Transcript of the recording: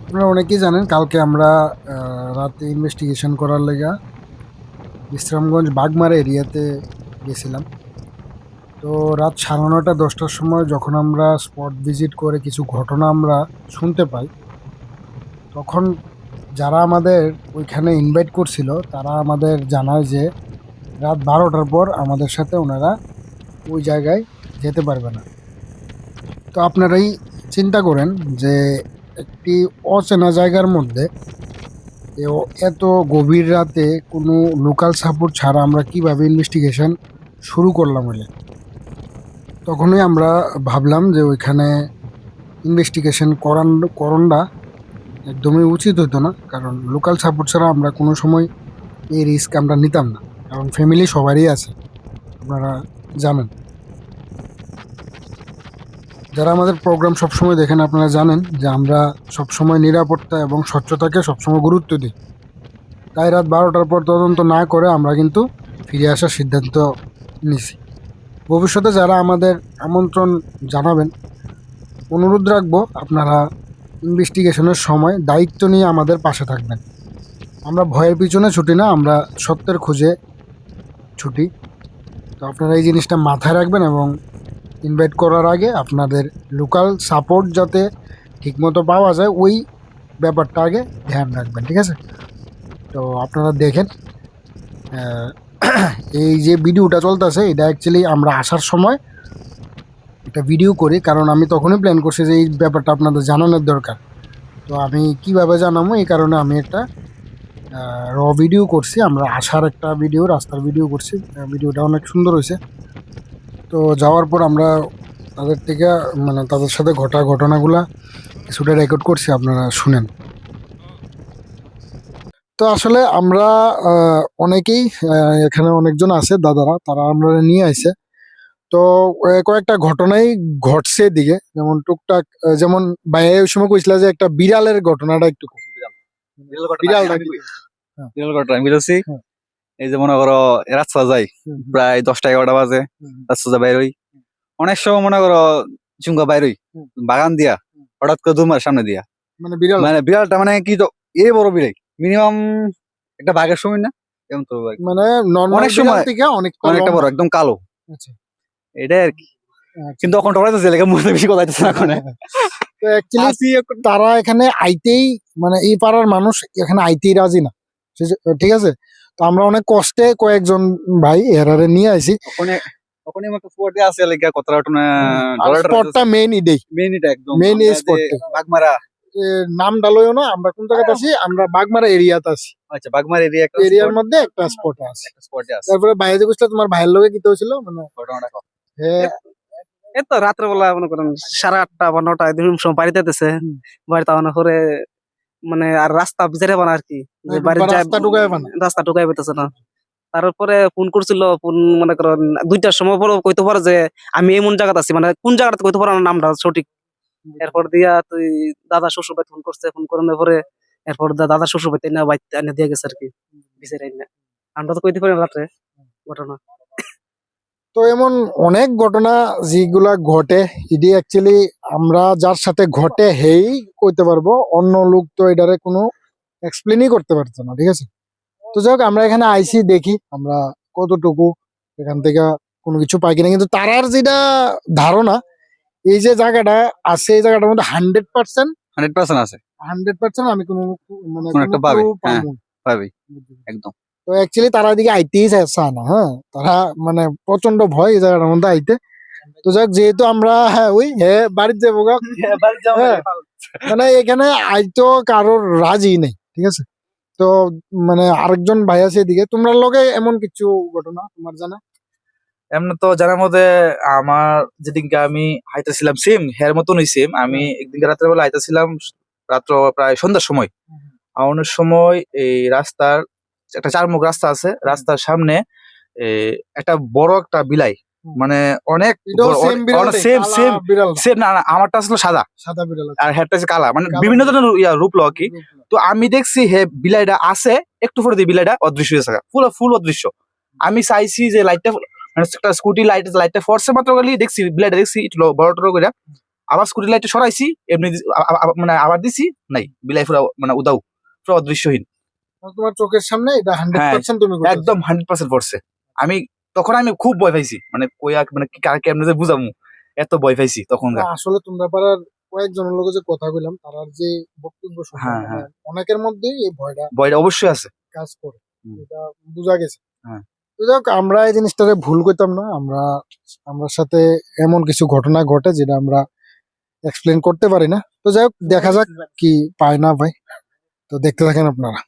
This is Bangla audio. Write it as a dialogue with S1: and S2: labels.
S1: আপনারা অনেকেই জানেন কালকে আমরা রাতে ইনভেস্টিগেশন করার লেগা বিশ্রামগঞ্জ বাগমারা এরিয়াতে গেছিলাম। তো রাত 9:30-10টার সময় যখন আমরা স্পট ভিজিট করে কিছু ঘটনা আমরা শুনতে পাই, তখন যারা আমাদের ওইখানে ইনভাইট করছিল তারা আমাদের জানায় যে রাত 12টার পর আমাদের সাথে ওনারা ওই জায়গায় যেতে পারবে না। তো আপনারাই চিন্তা করেন যে একটি অচেনা জায়গার মধ্যে এত গভীর রাতে কোনো লোকাল সাপোর্ট ছাড়া আমরা কিভাবে ইনভেস্টিগেশন শুরু করলাম বলে। তখনই আমরা ভাবলাম যে ওইখানে ইনভেস্টিগেশন করণটা একদমই উচিত হতো না, কারণ লোকাল সাপোর্ট ছাড়া আমরা কোনো সময় এই রিস্ক আমরা নিতাম না, কারণ ফ্যামিলি সবারই আছে, আপনারা জানেন। যারা আমাদের প্রোগ্রাম সবসময় দেখেন আপনারা জানেন যে আমরা সবসময় নিরাপত্তা এবং স্বচ্ছতাকে সবসময় গুরুত্ব দিই। তাই রাত 12টার পর তদন্ত না করে আমরা কিন্তু ফিরে আসার সিদ্ধান্ত নিছি। ভবিষ্যতে যারা আমাদের আমন্ত্রণ জানাবেন, অনুরোধ রাখবো আপনারা ইনভেস্টিগেশনের সময় দায়িত্ব নিয়ে আমাদের পাশে থাকবেন। আমরা ভয়ের পিছনে ছুটি না, আমরা সত্যের খোঁজে ছুটি। তো আপনারা এই জিনিসটা মাথায় রাখবেন এবং ইনভাইট করার আগে আপনাদের লোকাল সাপোর্ট যাতে ঠিকমতো পাওয়া যায় ওই ব্যাপারটা আগে ধ্যান রাখবেন, ঠিক আছে? তো আপনারা দেখেন এই যে ভিডিওটা চলতেছে, এটা অ্যাকচুয়ালি আমরা আসার সময় একটা ভিডিও করি, কারণ আমি তখনই প্ল্যান করছি যে এই ব্যাপারটা আপনাদের জানানোর দরকার। তো আমি কিভাবে জানাবো এই কারণে আমি একটা ভিডিও করছি, আমরা আসার একটা ভিডিও, রাস্তার ভিডিও করছি। ভিডিওটা অনেক সুন্দর হয়েছে। তো যাওয়ার পর আমরা তাদের থেকে মানে তাদের সাথে ঘটা ঘটনাগুলা কিছুটা রেকর্ড করছি, আপনারা শুনেন। তো আসলে আমরা অনেকেই এখানে অনেকজন আছে দাদারা, তারা আমরা নিয়ে আইছে। তো কয়েকটা ঘটনাই ঘটছে এদিকে, যেমন টুকটাক যেমন ভাইয়া ওই সময় কইছিল যে একটা বিড়ালের ঘটনাটা একটু বিড়ালটা কি? হ্যাঁ,
S2: বিরল ঘটনা আমি বলছি।
S1: হ্যাঁ।
S2: এই যে মনে করো রাস্তা যাই
S1: হুম,
S2: প্রায় 10টা 11টা বাজে,
S1: হুম,
S2: রাস্তা যা বাইরই অনেক সময় মনে করো চুঙ্গা বাইরই
S1: হুম,
S2: বাগান দিয়া
S1: হুম।
S2: হঠাৎ করে দুমার সামনে দিয়া
S1: মানে বিড়াল
S2: মানে বিড়ালটা মানে কি তো এই বড় বিড়াল মিনিমাম একটা বাঘের সময় না এমন তো ভাই।
S1: মানে নর্মাল
S2: অনেক
S1: বিড়াল
S2: সময়
S1: থেকে অনেকটা
S2: অনেকটা বড়
S1: লম্বা।
S2: একদম কালো,
S1: আচ্ছা,
S2: এটাই আর কি।
S1: আচ্ছা।
S2: কিন্তু এখন টড়াইতেছে লেগে মধ্যে বেশি কথা হইতেছে না এখন।
S1: তো অ্যাকচুয়ালি তারা এখানে আইতেই মানে এই পাড়ার মানুষ এখানে আইতেই রাজি না, ঠিক আছে? তো আমরা অনেক কষ্টে কয়েকজন ভাই এরারে নিয়ে আইছি।
S2: ওখানে ওখানে একটা স্পট আছে লেগে কথা ঘটনা
S1: আর স্পটটা মেইন ইডেই,
S2: মেইন এটা একদম
S1: মেইন এই
S2: আমরা যে
S1: স্পটটা।
S2: বাগমারা।
S1: নাম ডালইও না, আমরা কোন জায়গাতে আছি, আমরা বাগমারা এরিয়াতে আছি।
S2: আচ্ছা বাগমারা এরিয়া একটা
S1: এরিয়ার
S2: স্পট,
S1: মধ্যে একটা স্পট আছে।
S2: একটা স্পটে আছে।
S1: তারপরে বাইরে বুঝলে তোমার ভাইয়ের লগে কি হয়েছিল মানে?
S2: ঘটনাটা কও।
S1: হ্যাঁ।
S3: এই তো রাত্রেবেলা মনে করেন 8:30 বা 9টা এরকম সময় বাড়িতে যেতেছে।
S1: হুম।
S3: বাড়িতে আনার পরে মানে আর রাস্তা বুঝাইতে পারে না আর কি, যে বাড়ি যায়
S1: রাস্তা ঢুকায় পানা।
S3: রাস্তা ঢুকাই পেতেছে না। তারপরে ফোন করছিল, ফোন মনে করেন 2টার সময় পরে কইতে পারে যে আমি এমন জায়গাতে আছি, মানে কোন জায়গাতে কইতে পারে না নামটা সঠিক। এরপর দিয়া তুই দাদা শ্বশুর ভাই ফোন করছে, ফোন করানোর পরে এরপর দাদা শ্বশুর ভাই না বাইতে এনে দিয়ে গেছে আর কি, বিচার না। আমরা তো কইতে পারি না রাত্রে ঘটনা।
S1: তো এমন অনেক ঘটনা যেগুলা ঘটে, এটি অ্যাকচুয়ালি আমরা যার সাথে ঘটে হেই কইতে পারবো, অন্য লোক তো এটারে কোনো এক্সপ্লেনই করতে পারতো না, ঠিক আছে? তো যাই হোক, আমরা এখানে আইসি দেখি আমরা কতটুকু এখান থেকে কোনো কিছু পাই কিনা, কিন্তু তারার যেটা ধারণা এই যে জায়গাটা আছে, এই জায়গাটার মধ্যে 100%
S2: 100% আছে
S1: 100% আমি কোনো মানে
S2: কোন একটা পাবে,
S1: clue
S2: হ্যাঁ
S1: পাবো না।
S2: পাবে একদম।
S1: তো অ্যাকচুয়ালি তারা এদিকে আইতেই চায় না, হ্যাঁ, তারা মানে প্রচন্ড ভয় এই জায়গাটার মধ্যে আইতে। তো যাক, যেহেতু আমরা ওই বাড়িতে যাবো গা, হ্যাঁ, মানে এখানে আইতো কারোর রাজি নেই, ঠিক আছে? তো মানে আরেকজন ভাই আছে এদিকে, তোমরা লগে এমন কিছু ঘটনা তোমার জানা?
S4: এমনি তো জানার মধ্যে আমার যেদিনকে আমি হাইতেছিলাম সেম হের মতনই সেম, আমি একদিনকে রাত্রে বেলা হাইতেছিলাম রাত্র প্রায় সন্ধ্যার সময়। আউনের সময় এই রাস্তার একটা চারমুখ রাস্তা আছে, রাস্তার সামনে একটা বড় একটা বিলাই, মানে অনেক
S1: এটাও সেম বিড়াল,
S4: সেম
S1: কালা
S4: সেম
S1: বিড়াল,
S4: সেম না না, আমারটা আসলে সাদা
S1: সাদা বিড়াল
S4: আর হেডটা হচ্ছে কালা, মানে
S1: কালা
S4: বিভিন্ন
S1: বিড়াল।
S4: ধরনের রূপ লো কি। তো আমি দেখছি হে বিলাইটা আছে, একটু পরে দিয়ে বিলাইটা অদৃশ্য হয়ে থাকা, ফুল অদৃশ্য। আমি চাইছি যে লাইটটা মানে একটা স্কুটি লাইটটা ফোর্সে মাত্র গেলি দেখছি বিলাইটা, দেখছি একটু বড় টড় করে। আবার স্কুটি লাইটে সরাইছি, এমনি মানে আবার দিছি, নাই, বিলাই পুরো মানে উদাও, পুরো অদৃশ্যহীন।
S1: তোমার চোখের সামনে এটা 100% তুমি করতেছো।
S4: একদম 100% পড়ছে। আমি তখন আমি খুব ভয় পাইছি, মানে কইয়া মানে কেমনে যে বুঝামু, এত ভয় পাইছি তখন।
S1: না, আসলে তোমরা পাড়ার কয়েকজনের লোকের যে কথা বললাম তার যে বক্তব্য শুনলাম,
S4: হ্যাঁ,
S1: মানে
S4: হ্যাঁ।
S1: অনেকের মধ্যেই এই ভয়টা
S4: ভয়টা অবশ্যই আছে।
S1: কাজ করে,
S4: হুম।
S1: এটা বোঝা গেছে।
S4: হ্যাঁ।
S1: তো যাই হোক, আমরা এই জিনিসটারে ভুল করতাম না। আমার সাথে এমন কিছু ঘটনা ঘটে যেটা আমরা এক্সপ্লেন করতে পারি না। তো যাই হোক, দেখা যাক কি পায় না পায়। তো দেখতে থাকেন আপনারা।